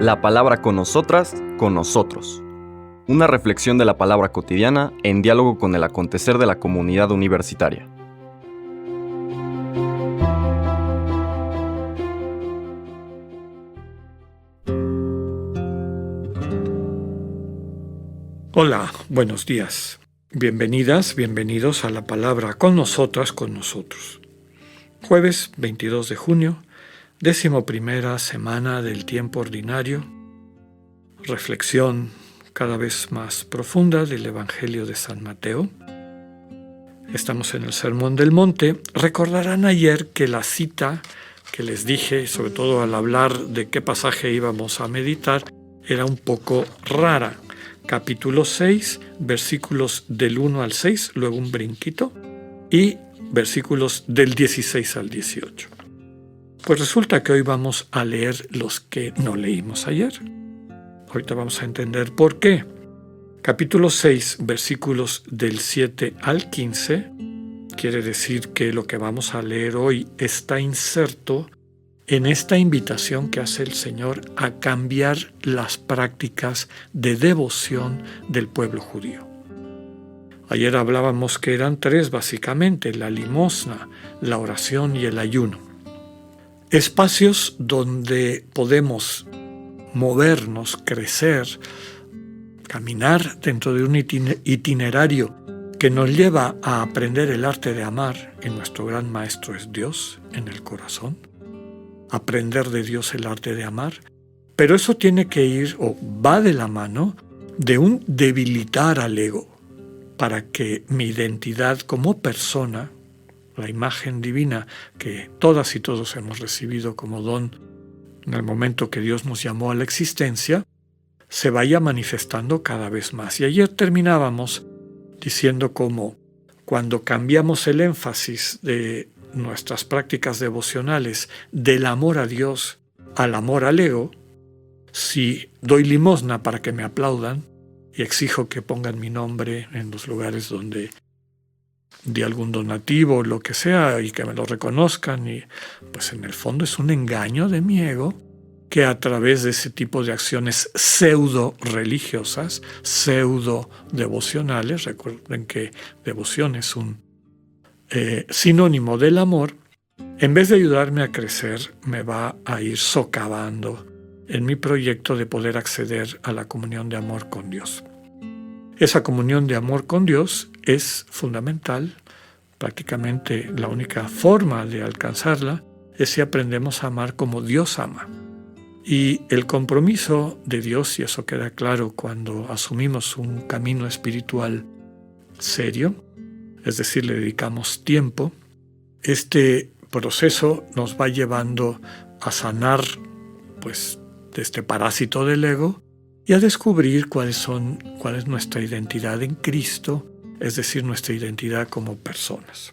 La palabra con nosotras, con nosotros. Una reflexión de la palabra cotidiana en diálogo con el acontecer de la comunidad universitaria. Hola, buenos días. Bienvenidas, bienvenidos a la palabra con nosotras, con nosotros. Jueves 22 de junio, 11ª semana del tiempo ordinario. Reflexión cada vez más profunda del Evangelio de San Mateo. Estamos en el Sermón del Monte. Recordarán ayer que la cita que les dije, sobre todo al hablar de qué pasaje íbamos a meditar, era un poco rara. Capítulo 6, versículos del 1 al 6, luego un brinquito, y versículos del 16 al 18. Pues resulta que hoy vamos a leer los que no leímos ayer. Ahorita vamos a entender por qué. Capítulo 6, versículos del 7 al 15, quiere decir que lo que vamos a leer hoy está inserto en esta invitación que hace el Señor a cambiar las prácticas de devoción del pueblo judío. Ayer hablábamos que eran tres básicamente: la limosna, la oración y el ayuno. Espacios donde podemos movernos, crecer, caminar dentro de un itinerario que nos lleva a aprender el arte de amar, y nuestro gran maestro es Dios en el corazón. Aprender de Dios el arte de amar, pero eso tiene que ir, o va de la mano, de un debilitar al ego, para que mi identidad como persona, la imagen divina que todas y todos hemos recibido como don en el momento que Dios nos llamó a la existencia, se vaya manifestando cada vez más. Y ayer terminábamos diciendo cómo cuando cambiamos el énfasis de nuestras prácticas devocionales del amor a Dios al amor al ego, si doy limosna para que me aplaudan y exijo que pongan mi nombre en los lugares donde di algún donativo, lo que sea, y que me lo reconozcan, y pues en el fondo es un engaño de mi ego que a través de ese tipo de acciones pseudo religiosas, pseudo devocionales, recuerden que devoción es un sinónimo del amor, en vez de ayudarme a crecer, me va a ir socavando en mi proyecto de poder acceder a la comunión de amor con Dios. Esa comunión de amor con Dios es fundamental. Prácticamente la única forma de alcanzarla es si aprendemos a amar como Dios ama. Y el compromiso de Dios, y eso queda claro cuando asumimos un camino espiritual serio, es decir, le dedicamos tiempo, este proceso nos va llevando a sanar pues, de este parásito del ego y a descubrir cuál es nuestra identidad en Cristo, es decir, nuestra identidad como personas.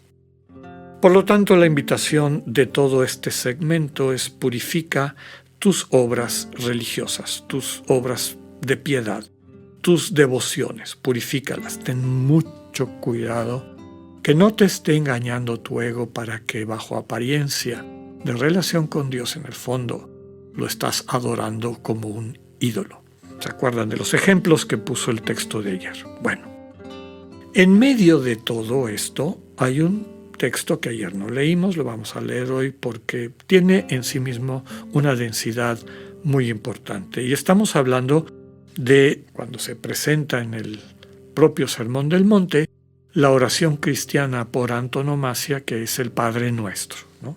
Por lo tanto, la invitación de todo este segmento es: purifica tus obras religiosas, tus obras de piedad, tus devociones, purifícalas. Ten mucho cuidado que no te esté engañando tu ego para que bajo apariencia de relación con Dios en el fondo lo estás adorando como un ídolo. ¿Se acuerdan de los ejemplos que puso el texto de ayer? Bueno, en medio de todo esto hay un texto que ayer no leímos, lo vamos a leer hoy porque tiene en sí mismo una densidad muy importante. Y estamos hablando de cuando se presenta en el propio Sermón del Monte la oración cristiana por antonomasia, que es el Padre Nuestro, ¿no?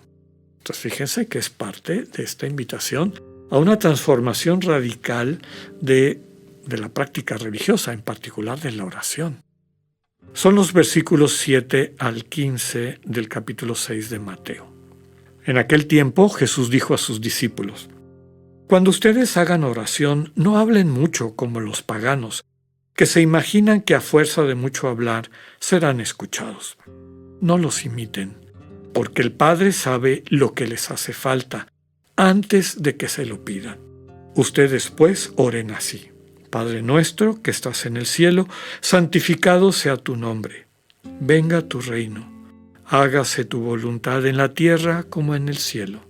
Entonces fíjense que es parte de esta invitación a una transformación radical de la práctica religiosa, en particular de la oración. Son los versículos 7 al 15 del capítulo 6 de Mateo. En aquel tiempo Jesús dijo a sus discípulos: Cuando ustedes hagan oración, no hablen mucho como los paganos, que se imaginan que a fuerza de mucho hablar serán escuchados. No los imiten, porque el Padre sabe lo que les hace falta antes de que se lo pidan. Ustedes, pues, oren así: Padre nuestro que estás en el cielo, santificado sea tu nombre. Venga tu reino. Hágase tu voluntad en la tierra como en el cielo.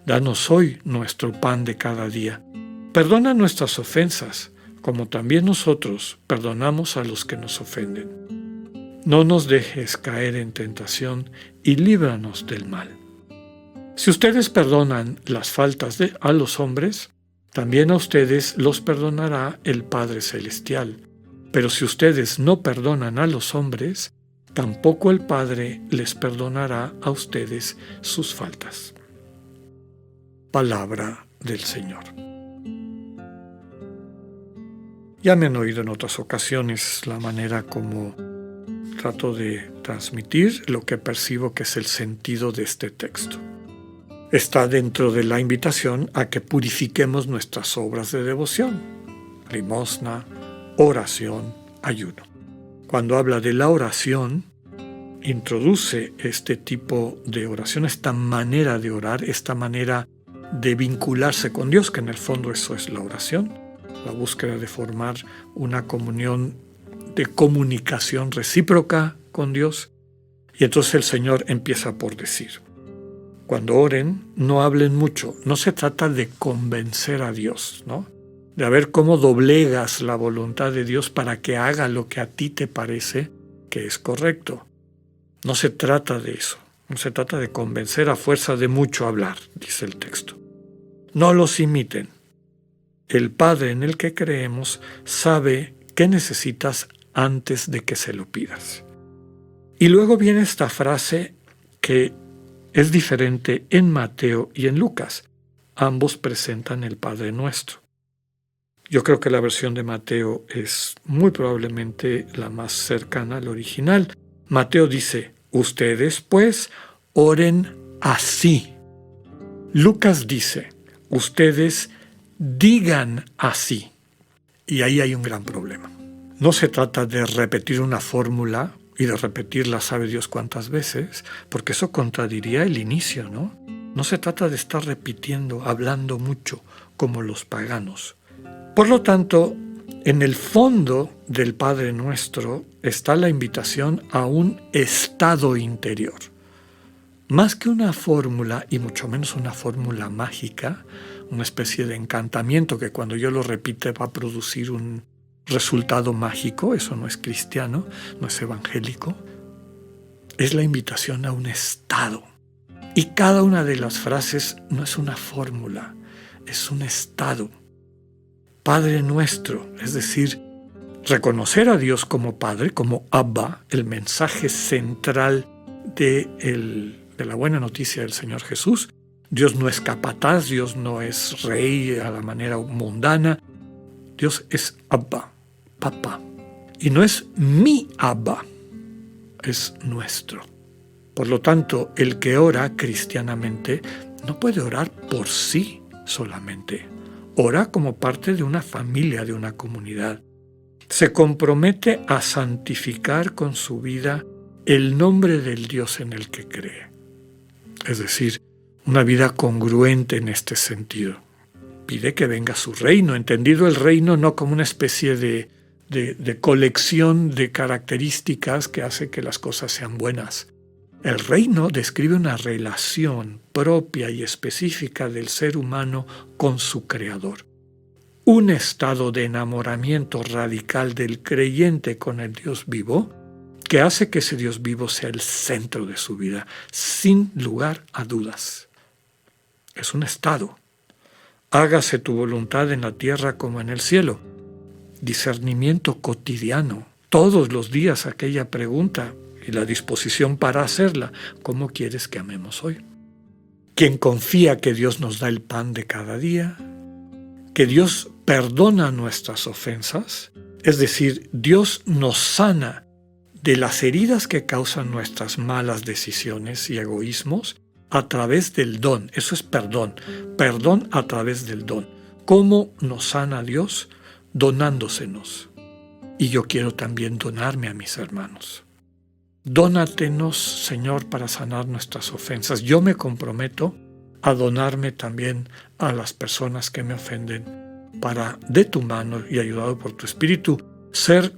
Danos hoy nuestro pan de cada día. Perdona nuestras ofensas, como también nosotros perdonamos a los que nos ofenden. No nos dejes caer en tentación y líbranos del mal. Si ustedes perdonan las faltas a los hombres, también a ustedes los perdonará el Padre Celestial. Pero si ustedes no perdonan a los hombres, tampoco el Padre les perdonará a ustedes sus faltas. Palabra del Señor. Ya me han oído en otras ocasiones la manera como trato de transmitir lo que percibo que es el sentido de este texto. Está dentro de la invitación a que purifiquemos nuestras obras de devoción, limosna, oración, ayuno. Cuando habla de la oración, introduce este tipo de oración, esta manera de orar, esta manera de vincularse con Dios, que en el fondo eso es la oración, la búsqueda de formar una comunión de comunicación recíproca con Dios. Y entonces el Señor empieza por decir: cuando oren, no hablen mucho. No se trata de convencer a Dios, ¿no? De ver cómo doblegas la voluntad de Dios para que haga lo que a ti te parece que es correcto. No se trata de eso. No se trata de convencer a fuerza de mucho hablar, dice el texto. No los imiten. El Padre en el que creemos sabe qué necesitas antes de que se lo pidas. Y luego viene esta frase que es diferente en Mateo y en Lucas. Ambos presentan el Padre Nuestro. Yo creo que la versión de Mateo es muy probablemente la más cercana al original. Mateo dice: ustedes, pues, oren así. Lucas dice: ustedes digan así. Y ahí hay un gran problema. No se trata de repetir una fórmula y de repetirla sabe Dios cuántas veces, porque eso contradiría el inicio, ¿no? No se trata de estar repitiendo, hablando mucho, como los paganos. Por lo tanto, en el fondo del Padre Nuestro está la invitación a un estado interior. Más que una fórmula, y mucho menos una fórmula mágica, una especie de encantamiento que cuando yo lo repite va a producir un resultado mágico, eso no es cristiano, no es evangélico. Es la invitación a un estado. Y cada una de las frases no es una fórmula, es un estado. Padre Nuestro, es decir, reconocer a Dios como Padre, como Abba, el mensaje central de la buena noticia del Señor Jesús. Dios no es capataz, Dios no es rey a la manera mundana. Dios es Abba, papá. Y no es mi Abba, es nuestro. Por lo tanto, el que ora cristianamente no puede orar por sí solamente. Ora como parte de una familia, de una comunidad. Se compromete a santificar con su vida el nombre del Dios en el que cree. Es decir, una vida congruente en este sentido. Pide que venga su reino, entendido el reino no como una especie de colección de características que hace que las cosas sean buenas. El reino describe una relación propia y específica del ser humano con su Creador. Un estado de enamoramiento radical del creyente con el Dios vivo que hace que ese Dios vivo sea el centro de su vida, sin lugar a dudas. Es un estado. Hágase tu voluntad en la tierra como en el cielo. Discernimiento cotidiano. Todos los días aquella pregunta y la disposición para hacerla. ¿Cómo quieres que amemos hoy? Quien confía que Dios nos da el pan de cada día, que Dios perdona nuestras ofensas, es decir, Dios nos sana de las heridas que causan nuestras malas decisiones y egoísmos a través del don. Eso es perdón. Perdón a través del don. ¿Cómo nos sana Dios? Donándosenos. Y yo quiero también donarme a mis hermanos. Dónatenos, Señor, para sanar nuestras ofensas. Yo me comprometo a donarme también a las personas que me ofenden para, de tu mano y ayudado por tu Espíritu, ser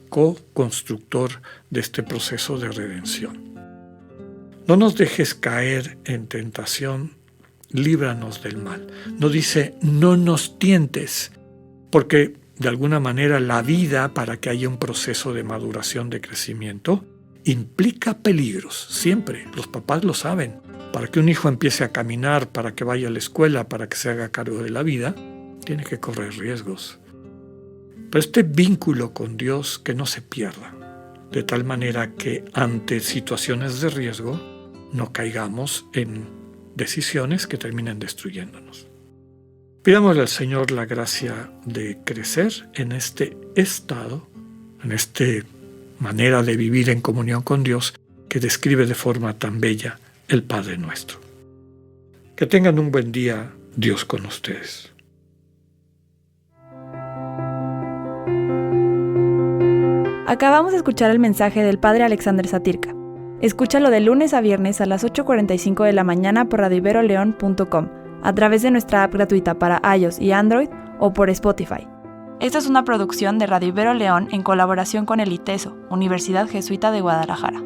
co-constructor de este proceso de redención. No nos dejes caer en tentación líbranos del mal. No dice, no nos tientes, porque de alguna manera la vida, para que haya un proceso de maduración, de crecimiento, implica peligros, siempre. Los papás lo saben. Para que un hijo empiece a caminar, para que vaya a la escuela, para que se haga cargo de la vida, tiene que correr riesgos. Pero este vínculo con Dios que no se pierda, de tal manera que ante situaciones de riesgo no caigamos en decisiones que terminen destruyéndonos. Pidámosle al Señor la gracia de crecer en este estado, en esta manera de vivir en comunión con Dios que describe de forma tan bella el Padre nuestro. Que tengan un buen día, Dios con ustedes. Acabamos de escuchar el mensaje del Padre Alexander Satirka. Escúchalo de lunes a viernes a las 8:45 de la mañana por radioiberoleon.com, a través de nuestra app gratuita para iOS y Android o por Spotify. Esta es una producción de Radio Ibero León en colaboración con el ITESO, Universidad Jesuita de Guadalajara.